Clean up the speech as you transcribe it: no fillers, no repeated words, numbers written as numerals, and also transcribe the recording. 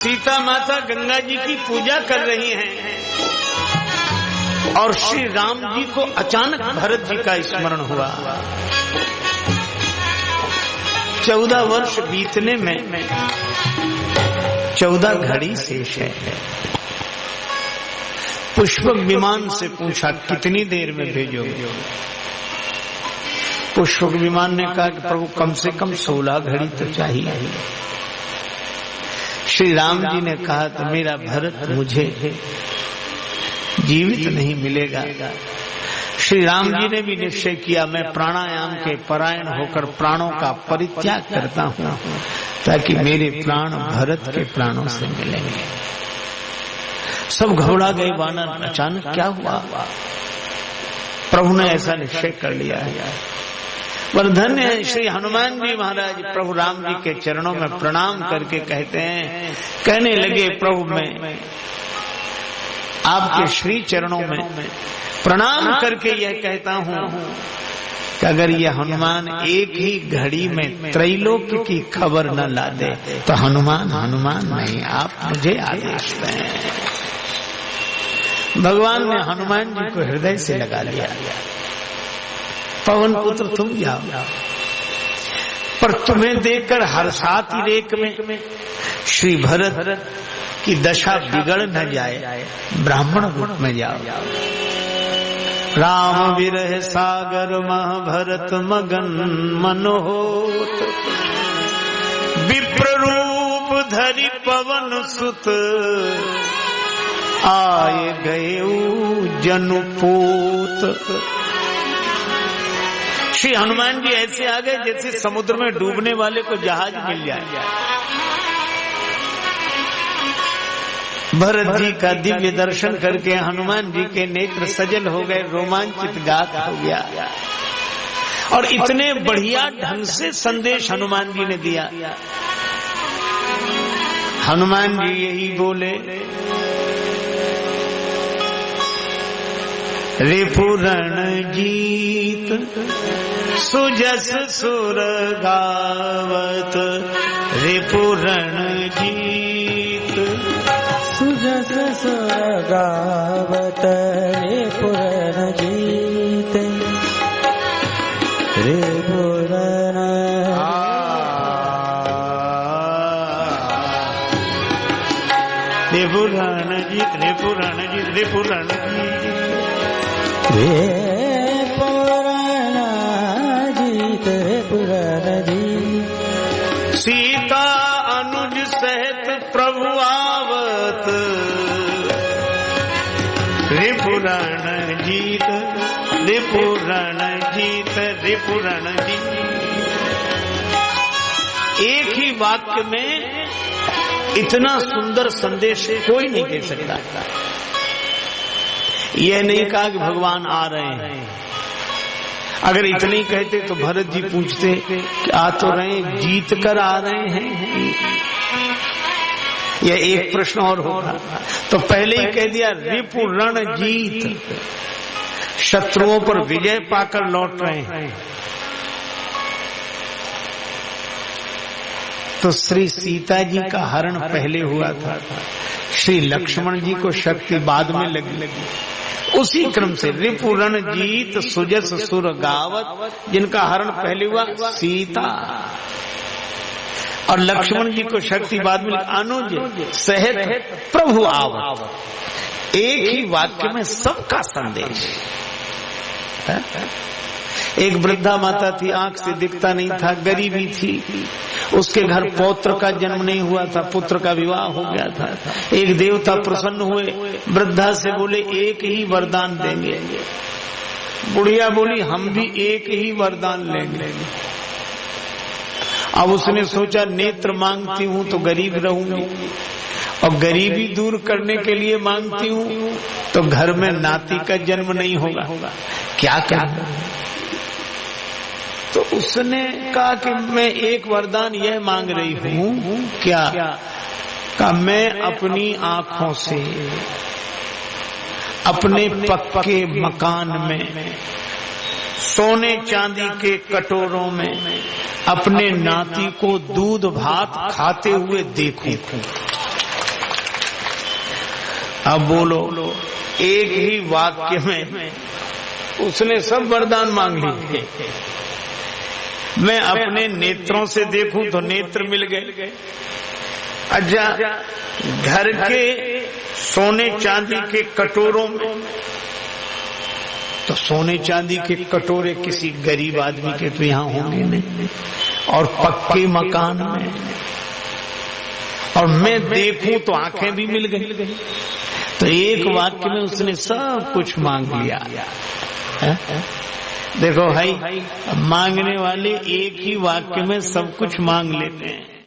सीता माता गंगा जी की पूजा कर रही हैं और श्री राम जी को अचानक भरत जी का स्मरण हुआ। 14 वर्ष बीतने में 14 घड़ी शेष है। पुष्पक विमान से पूछा कितनी देर में भेजोगे? पुष्पक विमान ने कहा कि प्रभु कम से कम 16 घड़ी तो चाहिए। श्री राम जी ने कहा तो मेरा भरत मुझे जीवित नहीं मिलेगा। श्री राम जी ने भी निश्चय किया मैं प्राणायाम के परायण होकर प्राणों का परित्याग करता हूँ ताकि मेरे प्राण भरत के प्राणों से मिलेंगे। सब घबरा गए वानर, अचानक क्या हुआ? प्रभु ने ऐसा निश्चय कर लिया है। पर धन्य है श्री हनुमान जी महाराज प्रभु राम जी के चरणों में प्रणाम करके कहने लगे प्रभु मैं आपके श्री चरणों में प्रणाम करके यह कहता हूँ कि अगर यह हनुमान एक ही घड़ी में त्रैलोक्य की खबर न ला दे तो हनुमान हनुमान नहीं, आप मुझे आदेश दें। भगवान ने हनुमान जी को हृदय से लगा लिया। पवन पुत्र तुम जाओ, पर तुम्हें देखकर हर्षाति रेक में श्री भरत की दशा बिगड़ न जाए, ब्राह्मण रूप में जाओ। राम विरह सागर महाभरत मगन मनोहोत, विप्र रूप धरि पवन सुत, आए गए जनुपूत। श्री हनुमान जी ऐसे आ गए जैसे समुद्र में डूबने वाले को जहाज मिल जाए। भरत जी का दिव्य दर्शन करके हनुमान जी के नेत्र सजल हो गए, रोमांचित गात हो गया। और इतने बढ़िया ढंग से संदेश हनुमान जी ने दिया। हनुमान जी यही बोले, रिपुरण जीत सुजस सुर गावत, रिपुरण जीत सुजस सुर गावत, रिपुरण जीत रिपुरण रिपुरण जीत रिपुरण जीत रिपुरण जीत रिपुरण जीत। सीता अनुज सहित प्रभु आवत, रिपुरण जीत रिपुरण जीत रिपुरण जीत। एक ही वाक्य में इतना सुंदर संदेश कोई नहीं दे सकता। यह नहीं कहा कि भगवान आ रहे हैं। अगर इतने ही कहते तो भरत जी पूछते कि आ तो रहे, जीत कर आ रहे हैं। यह एक प्रश्न और होगा। तो पहले ही कह दिया रिपुरण जीत, शत्रुओं पर विजय पाकर लौट रहे हैं। तो श्री सीता जी का हरण पहले हुआ था, श्री लक्ष्मण जी को शक्ति बाद में लगी। उसी क्रम से रिपुरण जीत सुजस सुर गावत, जिनका हरण पहले हुआ सीता, और लक्ष्मण जी को शक्ति बाद में अनुज सहित प्रभु आवत। एक ही वाक्य में सबका संदेश। एक वृद्धा माता थी, आंख से दिखता नहीं था, गरीबी थी, उसके घर पौत्र का जन्म नहीं हुआ था, पुत्र का विवाह हो गया था। एक देवता प्रसन्न हुए, वृद्धा से बोले एक ही वरदान देंगे। बुढ़िया बोली हम भी एक ही वरदान लेंगे। अब उसने सोचा नेत्र मांगती हूँ तो गरीब रहूंगी, और गरीबी दूर करने के लिए मांगती हूँ तो घर में नाती का जन्म नहीं होगा, क्या करूं? तो उसने कहा कि मैं एक वरदान यह मांग रही हूँ, क्या? का मैं अपनी आंखों से अपने पक्के मकान में सोने चांदी के कटोरों में अपने नाती को दूध भात खाते हुए देखूं। अब बोलो, एक ही वाक्य में उसने सब वरदान मांग लिए। मैं अपने नेत्रों से देखूं तो नेत्र मिल गए। अच्छा, घर के सोने चांदी के कटोरों में, तो सोने चांदी के कटोरे किसी गरीब आदमी के तो यहाँ होंगे नहीं, और पक्के मकान में, और मैं देखूं तो आंखें भी मिल गई। तो एक वाक्य में उसने सब कुछ मांग लिया। देखो भाई, मांगने वाले एक ही वाक्य में सब कुछ मांग लेते हैं।